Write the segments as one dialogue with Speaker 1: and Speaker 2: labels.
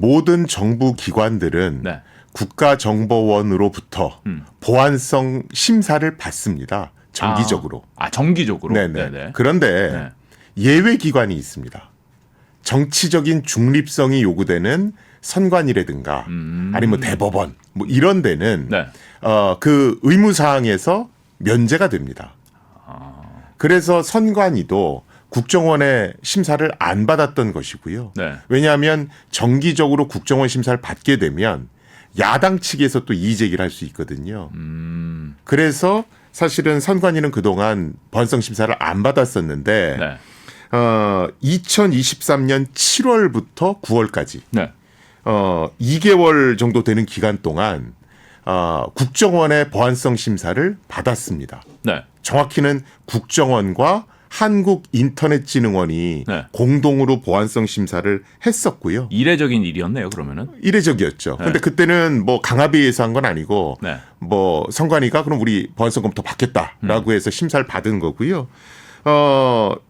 Speaker 1: 모든 정부 기관들은
Speaker 2: 네.
Speaker 1: 국가정보원으로부터 보안성 심사를 받습니다. 정기적으로.
Speaker 2: 정기적으로.
Speaker 1: 네네.
Speaker 2: 네네.
Speaker 1: 그런데
Speaker 2: 네.
Speaker 1: 예외 기관이 있습니다. 정치적인 중립성이 요구되는 선관위라든가 아니면 대법원 뭐 이런 데는
Speaker 2: 네.
Speaker 1: 그 의무 사항에서 면제가 됩니다. 그래서 선관위도 국정원의 심사를 안 받았던 것이고요.
Speaker 2: 네.
Speaker 1: 왜냐하면 정기적으로 국정원 심사를 받게 되면 야당 측에서 또 이의 제기를 할 수 있거든요. 그래서 사실은 선관위는 그동안 보안성 심사를 안 받았었는데
Speaker 2: 네.
Speaker 1: 2023년 7월부터 9월까지
Speaker 2: 네.
Speaker 1: 2개월 정도 되는 기간 동안 국정원의 보안성 심사를 받았습니다.
Speaker 2: 네.
Speaker 1: 정확히는 국정원과 한국인터넷진흥원이
Speaker 2: 네.
Speaker 1: 공동으로 보안성 심사를 했었고요.
Speaker 2: 이례적인 일이었네요. 그러면은.
Speaker 1: 이례적이었죠. 그런데 그때는 뭐 강압위에서 한 건 아니고
Speaker 2: 네.
Speaker 1: 뭐 선관위가 그럼 우리 보안성 검토 받겠다라고 해서 심사를 받은 거고요.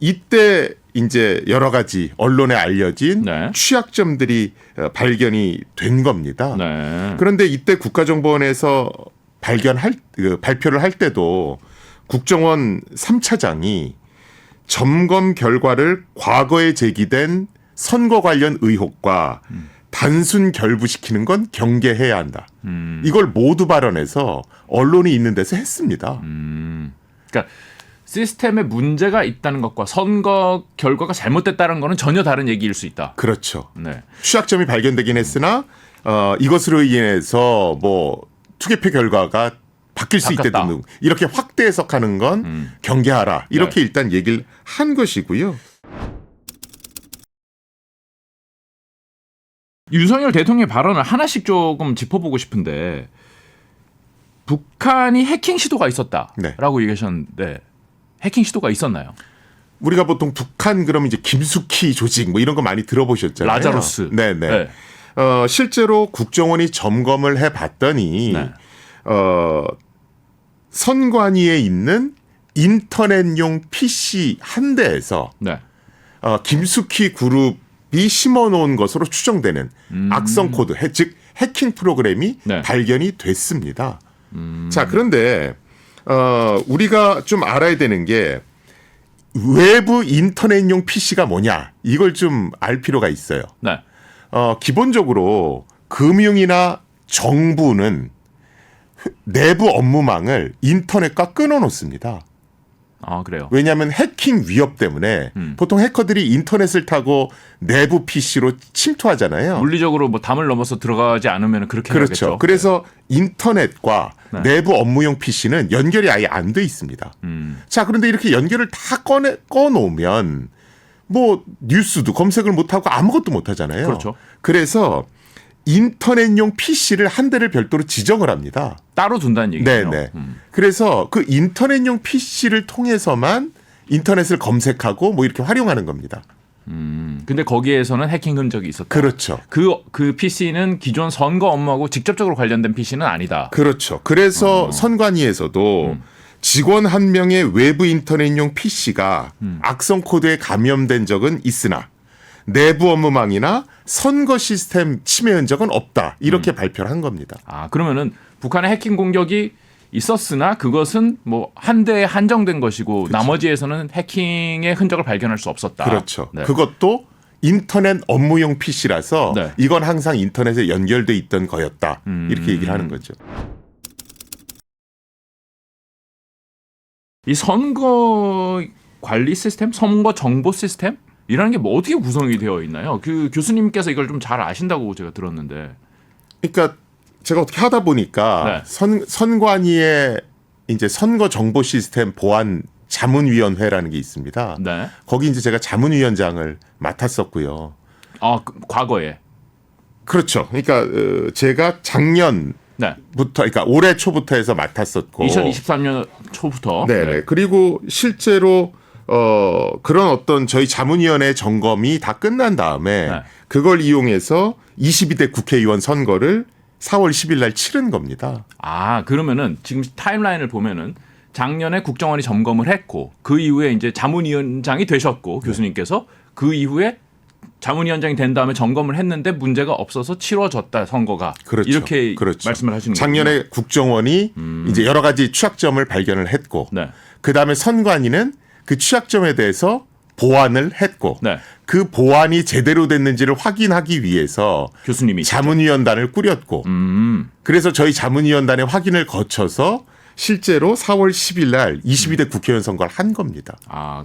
Speaker 1: 이때 이제 여러 가지 언론에 알려진
Speaker 2: 네.
Speaker 1: 취약점들이 발견이 된 겁니다.
Speaker 2: 네.
Speaker 1: 그런데 이때 국가정보원에서 발표를 할 때도 국정원 3차장이 점검 결과를 과거에 제기된 선거 관련 의혹과 단순 결부시키는 건 경계해야 한다. 이걸 모두 발언해서 언론이 있는 데서 했습니다.
Speaker 2: 그러니까 시스템에 문제가 있다는 것과 선거 결과가 잘못됐다는 것은 전혀 다른 얘기일 수 있다.
Speaker 1: 그렇죠.
Speaker 2: 네.
Speaker 1: 취약점이 발견되긴 했으나 이것으로 인해서 뭐 투개표 결과가 바뀔 수
Speaker 2: 바뀌었다.
Speaker 1: 있다든 이렇게 확대 해석하는 건 경계하라. 이렇게 일단 얘기를 한 것이고요.
Speaker 2: 윤석열 대통령의 발언을 하나씩 조금 짚어보고 싶은데 북한이 해킹 시도가 있었다라고 얘기하셨는데 해킹 시도가 있었나요?
Speaker 1: 우리가 보통 북한 그러면 이제 김숙희 조직 뭐 이런 거 많이 들어보셨잖아요.
Speaker 2: 라자루스.
Speaker 1: 네네.
Speaker 2: 네.
Speaker 1: 실제로 국정원이 점검을 해봤더니
Speaker 2: 네.
Speaker 1: 선관위에 있는 인터넷용 PC 한 대에서
Speaker 2: 네.
Speaker 1: 김숙희 그룹이 심어놓은 것으로 추정되는 악성 코드, 즉 해킹 프로그램이
Speaker 2: 네.
Speaker 1: 발견이 됐습니다. 자, 그런데 우리가 좀 알아야 되는 게 외부 인터넷용 PC가 뭐냐 이걸 좀 알 필요가 있어요.
Speaker 2: 네.
Speaker 1: 기본적으로 금융이나 정부는 내부 업무망을 인터넷과 끊어놓습니다.
Speaker 2: 아, 그래요.
Speaker 1: 왜냐하면 해킹 위협 때문에 보통 해커들이 인터넷을 타고 내부 PC로 침투하잖아요.
Speaker 2: 물리적으로 뭐 담을 넘어서 들어가지 않으면 그렇게
Speaker 1: 그렇죠.
Speaker 2: 해야겠죠.
Speaker 1: 그래서 인터넷과 내부 업무용 PC는 연결이 아예 안 돼 있습니다. 자, 그런데 이렇게 연결을 다 꺼놓으면 뭐 뉴스도 검색을 못하고 아무것도 못하잖아요.
Speaker 2: 그렇죠.
Speaker 1: 그래서 인터넷용 PC를 한 대를 별도로 지정을 합니다.
Speaker 2: 따로 둔다는 얘기죠.
Speaker 1: 네네. 그래서 그 인터넷용 PC를 통해서만 인터넷을 검색하고 뭐 이렇게 활용하는 겁니다.
Speaker 2: 근데 거기에서는 해킹 흔적이 있었다.
Speaker 1: 그렇죠.
Speaker 2: 그 PC는 기존 선거 업무하고 직접적으로 관련된 PC는 아니다.
Speaker 1: 그렇죠. 그래서 선관위에서도 직원 한 명의 외부 인터넷용 PC가 악성 코드에 감염된 적은 있으나 내부 업무망이나 선거 시스템 침해 흔적은 없다. 이렇게 발표를 한 겁니다.
Speaker 2: 아, 그러면은 북한의 해킹 공격이 있었으나 그것은 뭐 한 대에 한정된 것이고 나머지에서는 해킹의 흔적을 발견할 수 없었다.
Speaker 1: 그렇죠.
Speaker 2: 네.
Speaker 1: 그것도 인터넷 업무용 PC라서
Speaker 2: 네.
Speaker 1: 이건 항상 인터넷에 연결돼 있던 거였다. 이렇게 얘기를 하는 거죠.
Speaker 2: 이 선거 관리 시스템, 선거 정보 시스템 이라는 게 뭐 어떻게 구성이 되어 있나요? 그 교수님께서 이걸 좀 잘 아신다고 제가 들었는데.
Speaker 1: 그러니까 제가 어떻게 하다 보니까 선관위의 이제 선거 정보 시스템 보안 자문위원회라는 게 있습니다.
Speaker 2: 네.
Speaker 1: 거기 이제 제가 자문위원장을 맡았었고요.
Speaker 2: 아, 과거에.
Speaker 1: 그렇죠. 그러니까 제가 작년부터,
Speaker 2: 네.
Speaker 1: 그러니까 올해 초부터 해서 맡았었고,
Speaker 2: 2023년 초부터.
Speaker 1: 네. 그리고 실제로 그런 어떤 저희 자문위원회 점검이 다 끝난 다음에 그걸 이용해서 22대 국회의원 선거를 4월 10일 날 치른 겁니다.
Speaker 2: 아, 그러면은 지금 타임라인을 보면은 작년에 국정원이 점검을 했고 그 이후에 이제 자문위원장이 되셨고 교수님께서 그 이후에 자문위원장이 된 다음에 점검을 했는데 문제가 없어서 치러졌다 선거가
Speaker 1: 그렇죠.
Speaker 2: 이렇게
Speaker 1: 그렇죠.
Speaker 2: 말씀을 하시는 거예요.
Speaker 1: 작년에 국정원이 이제 여러 가지 취약점을 발견을 했고
Speaker 2: 네.
Speaker 1: 그다음에 선관위는 그 취약점에 대해서 보완을 했고
Speaker 2: 네.
Speaker 1: 그 보완이 제대로 됐는지를 확인하기 위해서
Speaker 2: 교수님이
Speaker 1: 자문위원단을 꾸렸고 그래서 저희 자문위원단의 확인을 거쳐서 실제로 4월 10일 날 22대 국회의원 선거를 한 겁니다.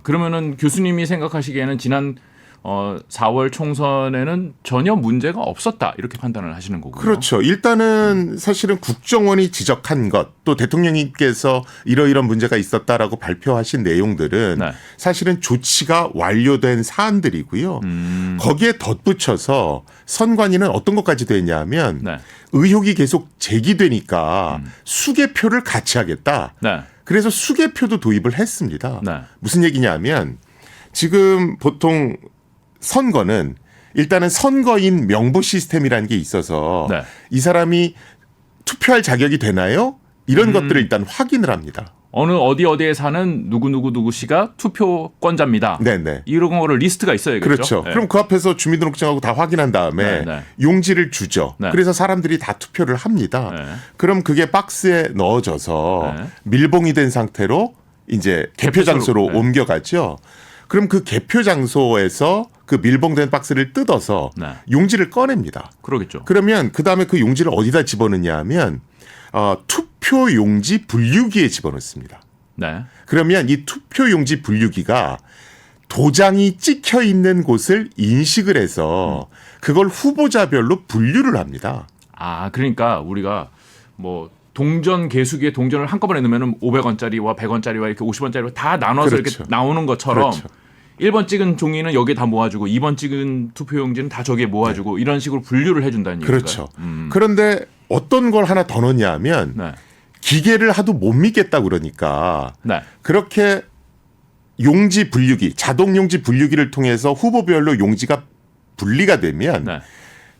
Speaker 2: 그러면은 교수님이 생각하시기에는 지난 4월 총선에는 전혀 문제가 없었다 이렇게 판단을 하시는 거고요.
Speaker 1: 그렇죠. 일단은 사실은 국정원이 지적한 것 또 대통령님께서 이러이런 문제가 있었다라고 발표하신 내용들은
Speaker 2: 네.
Speaker 1: 사실은 조치가 완료된 사안들이고요. 거기에 덧붙여서 선관위는 어떤 것까지도 했냐면
Speaker 2: 네.
Speaker 1: 의혹이 계속 제기되니까 수개표를 같이 하겠다.
Speaker 2: 네.
Speaker 1: 그래서 수개표도 도입을 했습니다.
Speaker 2: 네.
Speaker 1: 무슨 얘기냐면 지금 보통 선거는 일단은 선거인 명부 시스템이라는 게 있어서
Speaker 2: 네.
Speaker 1: 이 사람이 투표할 자격이 되나요? 이런 것들을 일단 확인을 합니다.
Speaker 2: 어디에 사는 누구 씨가 투표권자입니다.
Speaker 1: 네네.
Speaker 2: 이런 거를 리스트가 있어야겠죠.
Speaker 1: 그렇죠.
Speaker 2: 네.
Speaker 1: 그럼 그 앞에서 주민등록증하고 다 확인한 다음에
Speaker 2: 네.
Speaker 1: 용지를 주죠.
Speaker 2: 네.
Speaker 1: 그래서 사람들이 다 투표를 합니다.
Speaker 2: 네.
Speaker 1: 그럼 그게 박스에 넣어져서
Speaker 2: 네.
Speaker 1: 밀봉이 된 상태로 이제 개표 장소로
Speaker 2: 네.
Speaker 1: 옮겨가죠. 그럼 그 개표 장소에서 그 밀봉된 박스를 뜯어서
Speaker 2: 네.
Speaker 1: 용지를 꺼냅니다.
Speaker 2: 그러겠죠.
Speaker 1: 그러면 그 다음에 그 용지를 어디다 집어넣냐 하면 투표 용지 분류기에 집어넣습니다.
Speaker 2: 네.
Speaker 1: 그러면 이 투표 용지 분류기가 도장이 찍혀 있는 곳을 인식을 해서 그걸 후보자별로 분류를 합니다.
Speaker 2: 그러니까 우리가 뭐 동전 개수기에 동전을 한꺼번에 넣으면 500원짜리와 100원짜리와 이렇게 50원짜리와 다 나눠서
Speaker 1: 그렇죠.
Speaker 2: 이렇게 나오는 것처럼
Speaker 1: 그렇죠.
Speaker 2: 1번 찍은 종이는 여기에 다 모아주고 2번 찍은 투표용지는 다 저기에 모아주고 이런 식으로 분류를 해준다는 얘기인가요?
Speaker 1: 그렇죠. 그런데 어떤 걸 하나 더 넣냐 하면
Speaker 2: 네.
Speaker 1: 기계를 하도 못 믿겠다 그러니까
Speaker 2: 네.
Speaker 1: 그렇게 용지 분류기, 자동 용지 분류기를 통해서 후보별로 용지가 분리가 되면
Speaker 2: 네.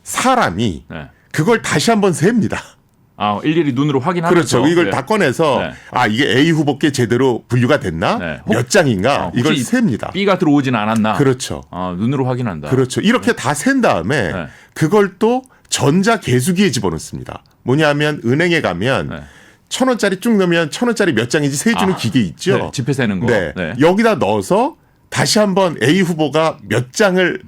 Speaker 1: 사람이
Speaker 2: 네.
Speaker 1: 그걸 다시 한번 셉니다.
Speaker 2: 일일이 눈으로 확인하면서
Speaker 1: 그렇죠. 이걸
Speaker 2: 네.
Speaker 1: 다 꺼내서
Speaker 2: 네.
Speaker 1: 이게 A 후보께 제대로 분류가 됐나?
Speaker 2: 네.
Speaker 1: 몇 장인가? 이걸
Speaker 2: 혹시
Speaker 1: 셉니다.
Speaker 2: B가 들어오진 않았나?
Speaker 1: 그렇죠.
Speaker 2: 눈으로 확인한다.
Speaker 1: 그렇죠. 이렇게 다 센 다음에
Speaker 2: 네.
Speaker 1: 그걸 또 전자 개수기에 집어넣습니다. 뭐냐면 은행에 가면
Speaker 2: 네.
Speaker 1: 1,000원짜리 쭉 넣으면 1,000원짜리 몇 장인지 세주는 기계 있죠.
Speaker 2: 네. 지폐 세는 거.
Speaker 1: 네.
Speaker 2: 네.
Speaker 1: 여기다 넣어서 다시 한번 A 후보가 몇 장을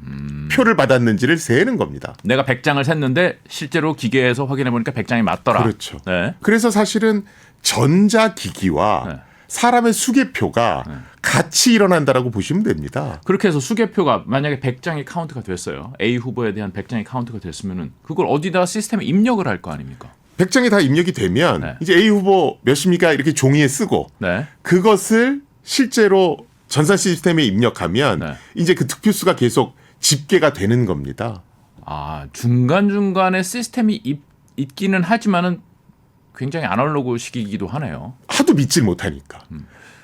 Speaker 1: 표를 받았는지를 세는 겁니다.
Speaker 2: 내가 100장을 샜는데 실제로 기계에서 확인해 보니까 100장이 맞더라.
Speaker 1: 그렇죠.
Speaker 2: 네.
Speaker 1: 그래서 사실은 전자기기와
Speaker 2: 네.
Speaker 1: 사람의 수개표가 같이 일어난다라고 보시면 됩니다.
Speaker 2: 그렇게 해서 수개표가 만약에 100장이 카운트가 됐어요. A 후보에 대한 100장이 카운트가 됐으면은 그걸 어디다 시스템에 입력을 할 거 아닙니까?
Speaker 1: 100장이 다 입력이 되면
Speaker 2: 네.
Speaker 1: 이제 A 후보 몇입니까 이렇게 종이에 쓰고
Speaker 2: 네.
Speaker 1: 그것을 실제로 전산 시스템에 입력하면
Speaker 2: 네.
Speaker 1: 이제 그 득표수가 계속 집계가 되는 겁니다.
Speaker 2: 중간중간에 시스템이 있기는 하지만은 굉장히 아날로그식이기도 하네요.
Speaker 1: 하도 믿질 못하니까.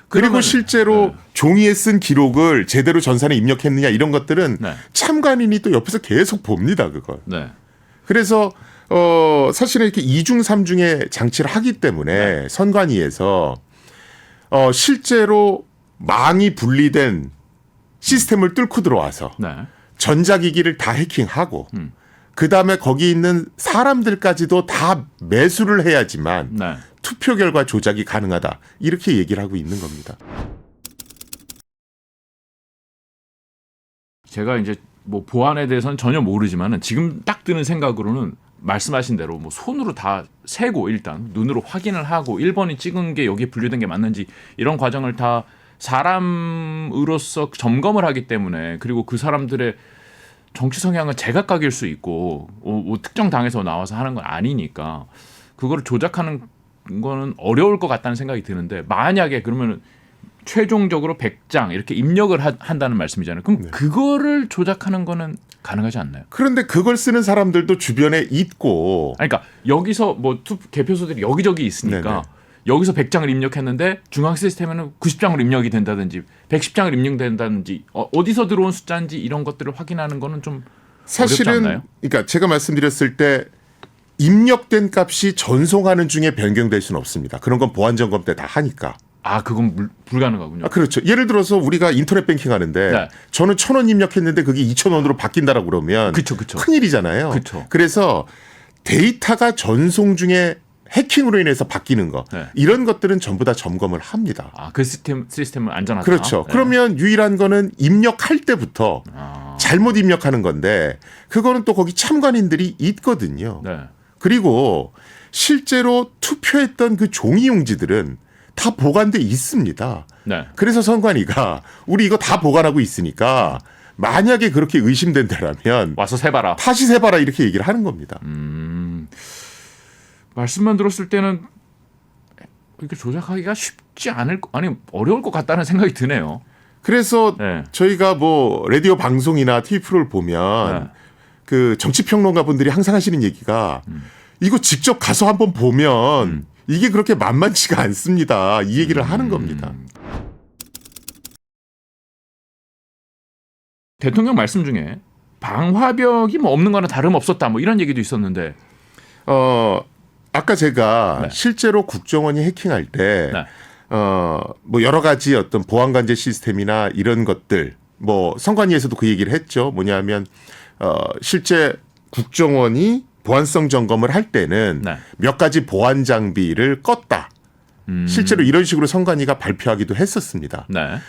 Speaker 1: 그리고
Speaker 2: 그러면-
Speaker 1: 실제로 종이에 쓴 기록을 제대로 전산에 입력했느냐 이런 것들은
Speaker 2: 네.
Speaker 1: 참관인이 또 옆에서 계속 봅니다. 그걸.
Speaker 2: 네.
Speaker 1: 그래서 사실은 이렇게 2중 3중의 장치를 하기 때문에 선관위에서 실제로 망이 분리된 시스템을 뚫고 들어와서
Speaker 2: 네.
Speaker 1: 전자기기를 다 해킹하고 그다음에 거기 있는 사람들까지도 다 매수를 해야지만
Speaker 2: 네.
Speaker 1: 투표 결과 조작이 가능하다. 이렇게 얘기를 하고 있는 겁니다.
Speaker 2: 제가 이제 뭐 보안에 대해서는 전혀 모르지만은 지금 딱 드는 생각으로는 말씀하신 대로 뭐 손으로 다 세고 일단 눈으로 확인을 하고 1번이 찍은 게 여기에 분류된 게 맞는지 이런 과정을 다 사람으로서 점검을 하기 때문에 그리고 그 사람들의 정치 성향은 제각각일 수 있고 뭐 특정 당에서 나와서 하는 건 아니니까 그거를 조작하는 거는 어려울 것 같다는 생각이 드는데 만약에 그러면 최종적으로 100장 이렇게 입력을 한다는 말씀이잖아요. 그럼 그거를 조작하는 거는 가능하지 않나요?
Speaker 1: 그런데 그걸 쓰는 사람들도 주변에 있고
Speaker 2: 그러니까 여기서 뭐 개표소들이 여기저기 있으니까
Speaker 1: 네네.
Speaker 2: 여기서 100장을 입력했는데 중앙 시스템에는 90장으로 입력이 된다든지 110장을 입력된다든지 어디서 들어온 숫자인지 이런 것들을 확인하는 거는 좀 어렵지 않나요?
Speaker 1: 사실은 그러니까 제가 말씀드렸을 때 입력된 값이 전송하는 중에 변경될 수는 없습니다. 그런 건 보안 점검 때 다 하니까.
Speaker 2: 아, 그건 불가능하군요.
Speaker 1: 그렇죠. 예를 들어서 우리가 인터넷 뱅킹 하는데
Speaker 2: 네.
Speaker 1: 저는 1,000원 입력했는데 그게 2,000원으로 바뀐다라고 그러면
Speaker 2: 그쵸.
Speaker 1: 큰일이잖아요.
Speaker 2: 그쵸.
Speaker 1: 그래서 데이터가 전송 중에 해킹으로 인해서 바뀌는 거
Speaker 2: 네.
Speaker 1: 이런 것들은 전부 다 점검을 합니다.
Speaker 2: 아, 그 시스템은 안전하다.
Speaker 1: 그렇죠.
Speaker 2: 네.
Speaker 1: 그러면 유일한 거는 입력할 때부터 잘못 입력하는 건데 그거는 또 거기 참관인들이 있거든요.
Speaker 2: 네.
Speaker 1: 그리고 실제로 투표했던 그 종이 용지들은 다 보관돼 있습니다.
Speaker 2: 네.
Speaker 1: 그래서 선관위가 우리 이거 다 보관하고 있으니까 만약에 그렇게 의심된다라면
Speaker 2: 와서 세봐라.
Speaker 1: 다시 세봐라 이렇게 얘기를 하는 겁니다.
Speaker 2: 말씀만 들었을 때는 이렇게 조작하기가 쉽지 아니 어려울 것 같다는 생각이 드네요.
Speaker 1: 그래서
Speaker 2: 네.
Speaker 1: 저희가 뭐 라디오 방송이나 TV 프로를 보면
Speaker 2: 네.
Speaker 1: 그 정치평론가 분들이 항상 하시는 얘기가 이거 직접 가서 한번 보면 이게 그렇게 만만치가 않습니다. 이 얘기를 하는 겁니다.
Speaker 2: 대통령 말씀 중에 방화벽이 뭐 없는 거는 다름없었다 뭐 이런 얘기도 있었는데
Speaker 1: 아까 제가
Speaker 2: 네.
Speaker 1: 실제로 국정원이 해킹할 때
Speaker 2: 네.
Speaker 1: 뭐 여러 가지 어떤 보안 관제 시스템이나 이런 것들 뭐 선관위에서도 그 얘기를 했죠. 뭐냐면 실제 국정원이 보안성 점검을 할 때는
Speaker 2: 네.
Speaker 1: 몇 가지 보안 장비를 껐다. 실제로 이런 식으로 선관위가 발표하기도 했었습니다.
Speaker 2: 네.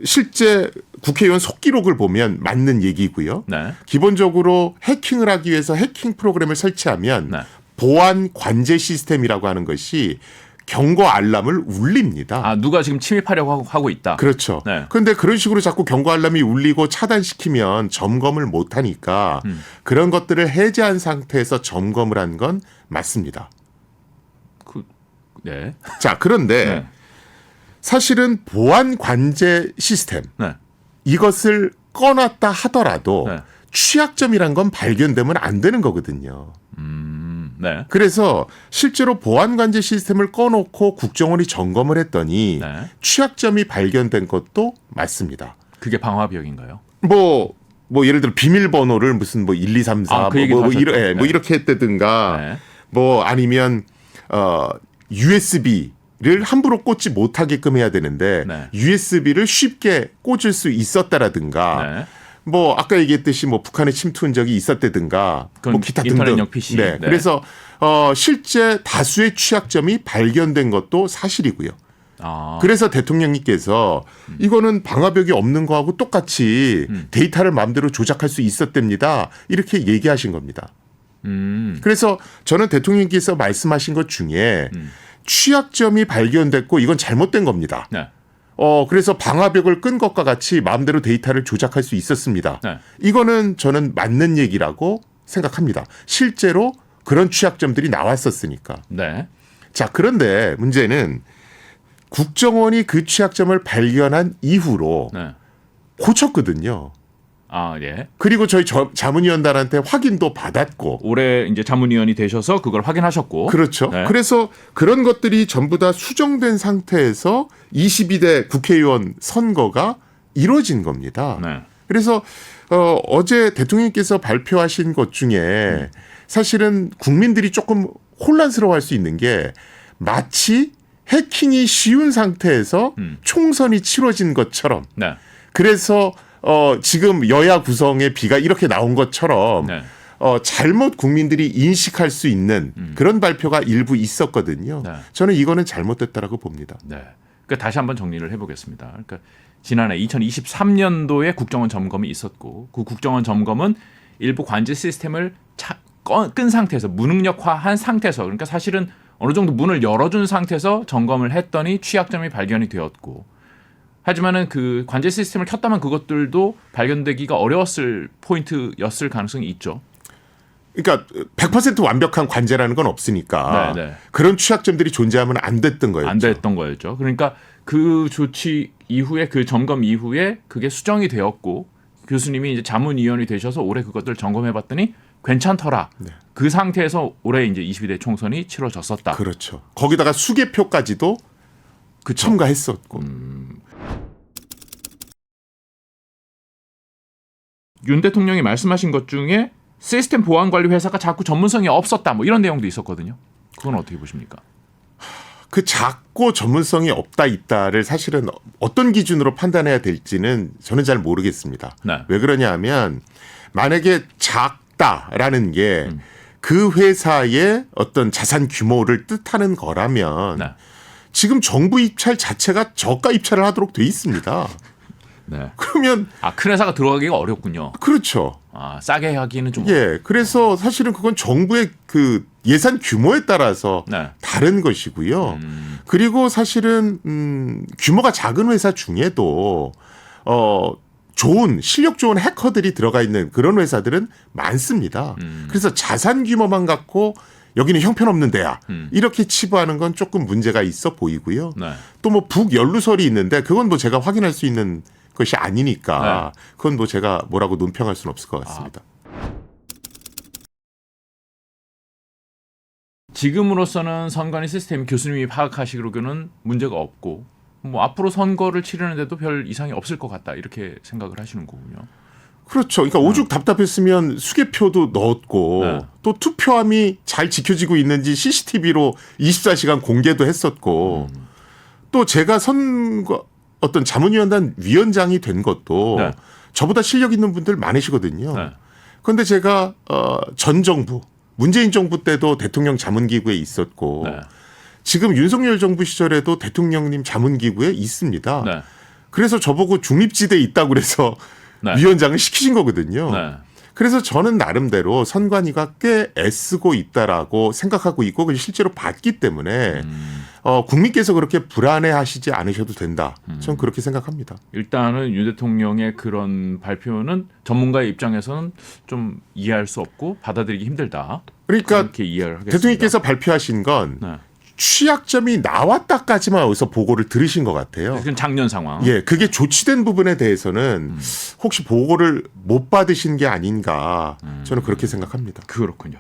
Speaker 1: 실제 국회의원 속기록을 보면 맞는 얘기고요.
Speaker 2: 네.
Speaker 1: 기본적으로 해킹을 하기 위해서 해킹 프로그램을 설치하면
Speaker 2: 네.
Speaker 1: 보안 관제 시스템이라고 하는 것이 경고 알람을 울립니다.
Speaker 2: 아, 누가 지금 침입하려고 하고 있다.
Speaker 1: 그렇죠.
Speaker 2: 네.
Speaker 1: 그런데 그런 식으로 자꾸 경고 알람이 울리고 차단시키면 점검을 못 하니까 그런 것들을 해제한 상태에서 점검을 한 건 맞습니다.
Speaker 2: 네.
Speaker 1: 자, 그런데
Speaker 2: 네.
Speaker 1: 사실은 보안 관제 시스템
Speaker 2: 네.
Speaker 1: 이것을 꺼놨다 하더라도
Speaker 2: 네.
Speaker 1: 취약점이란 건 발견되면 안 되는 거거든요.
Speaker 2: 네.
Speaker 1: 그래서 실제로 보안 관제 시스템을 꺼놓고 국정원이 점검을 했더니
Speaker 2: 네.
Speaker 1: 취약점이 발견된 것도 맞습니다.
Speaker 2: 그게 방화벽인가요?
Speaker 1: 뭐 예를 들어 비밀번호를 무슨 뭐 1, 2, 3, 4
Speaker 2: 그 얘기도 하셨죠.
Speaker 1: 네. 이렇게 했다든가
Speaker 2: 네.
Speaker 1: 뭐 아니면 USB를 함부로 꽂지 못하게끔 해야 되는데
Speaker 2: 네.
Speaker 1: USB를 쉽게 꽂을 수 있었다라든가
Speaker 2: 네.
Speaker 1: 뭐 아까 얘기했듯이 뭐 북한에 침투한 적이 있었다든가
Speaker 2: 그건
Speaker 1: 뭐 기타 등등.
Speaker 2: 인터넷용 PC.
Speaker 1: 네.
Speaker 2: 네.
Speaker 1: 그래서 실제 다수의 취약점이 발견된 것도 사실이고요.
Speaker 2: 아.
Speaker 1: 그래서 대통령님께서 이거는 방화벽이 없는 거하고 똑같이 데이터를 마음대로 조작할 수 있었답니다. 이렇게 얘기하신 겁니다. 그래서 저는 대통령님께서 말씀하신 것 중에 취약점이 발견됐고 이건 잘못된 겁니다.
Speaker 2: 네.
Speaker 1: 그래서 방화벽을 끈 것과 같이 마음대로 데이터를 조작할 수 있었습니다.
Speaker 2: 네.
Speaker 1: 이거는 저는 맞는 얘기라고 생각합니다. 실제로 그런 취약점들이 나왔었으니까.
Speaker 2: 네.
Speaker 1: 자, 그런데 문제는 국정원이 그 취약점을 발견한 이후로
Speaker 2: 네.
Speaker 1: 고쳤거든요.
Speaker 2: 아, 예.
Speaker 1: 그리고 저희 자문위원단한테 확인도 받았고.
Speaker 2: 올해 이제 자문위원이 되셔서 그걸 확인하셨고.
Speaker 1: 그렇죠.
Speaker 2: 네.
Speaker 1: 그래서 그런 것들이 전부 다 수정된 상태에서 22대 국회의원 선거가 이루어진 겁니다.
Speaker 2: 네.
Speaker 1: 그래서 어제 대통령께서 발표하신 것 중에 사실은 국민들이 조금 혼란스러워할 수 있는 게 마치 해킹이 쉬운 상태에서 총선이 치러진 것처럼
Speaker 2: 네.
Speaker 1: 그래서 지금 여야 구성의 비가 이렇게 나온 것처럼
Speaker 2: 네.
Speaker 1: 잘못 국민들이 인식할 수 있는 그런 발표가 일부 있었거든요.
Speaker 2: 네.
Speaker 1: 저는 이거는 잘못됐다라고 봅니다.
Speaker 2: 네. 그러니까 다시 한번 정리를 해보겠습니다. 그러니까 지난해 2023년도에 국정원 점검이 있었고 그 국정원 점검은 일부 관제 시스템을 끈 상태에서 무능력화한 상태에서 그러니까 사실은 어느 정도 문을 열어준 상태에서 점검을 했더니 취약점이 발견이 되었고 하지만은 그 관제 시스템을 켰다면 그것들도 발견되기가 어려웠을 포인트였을 가능성이 있죠.
Speaker 1: 그러니까 100% 완벽한 관제라는 건 없으니까
Speaker 2: 네, 네.
Speaker 1: 그런 취약점들이 존재하면 안 됐던 거였죠.
Speaker 2: 안 됐던 거였죠. 그러니까 그 조치 이후에 그 점검 이후에 그게 수정이 되었고 교수님이 이제 자문위원이 되셔서 올해 그것들 점검해봤더니 괜찮더라.
Speaker 1: 네.
Speaker 2: 그 상태에서 올해 이제 22대 총선이 치러졌었다.
Speaker 1: 그렇죠. 거기다가 수개표까지도 첨가했었고.
Speaker 2: 윤 대통령이 말씀하신 것 중에 시스템 보안 관리 회사가 자꾸 전문성이 없었다. 뭐 이런 내용도 있었거든요. 그건 어떻게 보십니까?
Speaker 1: 그 작고 전문성이 없다 있다를 사실은 어떤 기준으로 판단해야 될지는 저는 잘 모르겠습니다.
Speaker 2: 네.
Speaker 1: 왜 그러냐면 만약에 작다라는 게 그 회사의 어떤 자산 규모를 뜻하는 거라면
Speaker 2: 네.
Speaker 1: 지금 정부 입찰 자체가 저가 입찰을 하도록 돼 있습니다.
Speaker 2: 네.
Speaker 1: 그러면
Speaker 2: 큰 회사가 들어가기가 어렵군요.
Speaker 1: 그렇죠.
Speaker 2: 싸게 하기는 좀.
Speaker 1: 예, 그래서 사실은 그건 정부의 그 예산 규모에 따라서
Speaker 2: 네.
Speaker 1: 다른 것이고요. 그리고 사실은 규모가 작은 회사 중에도 좋은 실력 좋은 해커들이 들어가 있는 그런 회사들은 많습니다. 그래서 자산 규모만 갖고 여기는 형편없는 데야. 이렇게 치부하는 건 조금 문제가 있어 보이고요.
Speaker 2: 네.
Speaker 1: 또 뭐 북연루설이 있는데 그건 뭐 제가 확인할 수 있는 것이 아니니까 그건 뭐 제가 뭐라고 논평할 수는 없을 것 같습니다.
Speaker 2: 지금으로서는 선관위 시스템 교수님이 파악하시기로는 문제가 없고 뭐 앞으로 선거를 치르는데도 별 이상이 없을 것 같다 이렇게 생각을 하시는 거군요.
Speaker 1: 그렇죠. 그러니까 오죽 답답했으면 수개표도 넣었고
Speaker 2: 네.
Speaker 1: 또 투표함이 잘 지켜지고 있는지 CCTV로 24시간 공개도 했었고 또 제가 선거 어떤 자문위원단 위원장이 된 것도
Speaker 2: 네.
Speaker 1: 저보다 실력 있는 분들 많으시거든요.
Speaker 2: 네.
Speaker 1: 그런데 제가 전 정부 문재인 정부 때도 대통령 자문기구에 있었고
Speaker 2: 네.
Speaker 1: 지금 윤석열 정부 시절에도 대통령님 자문기구에 있습니다.
Speaker 2: 네.
Speaker 1: 그래서 저보고 중립지대에 있다고 그래서
Speaker 2: 네.
Speaker 1: 위원장을 시키신 거거든요.
Speaker 2: 네.
Speaker 1: 그래서 저는 나름대로 선관위가 꽤 애쓰고 있다라고 생각하고 있고 실제로 봤기 때문에 국민께서 그렇게 불안해하시지 않으셔도 된다. 저는 그렇게 생각합니다.
Speaker 2: 일단은 윤 대통령의 그런 발표는 전문가의 입장에서는 좀 이해할 수 없고 받아들이기 힘들다.
Speaker 1: 그러니까
Speaker 2: 이렇게 이해를 하겠습니다.
Speaker 1: 대통령께서 발표하신 건
Speaker 2: 네.
Speaker 1: 취약점이 나왔다까지만 어디서 보고를 들으신 것 같아요.
Speaker 2: 그건 작년 상황.
Speaker 1: 예, 그게 조치된 부분에 대해서는 혹시 보고를 못 받으신 게 아닌가 저는 그렇게 생각합니다.
Speaker 2: 그렇군요.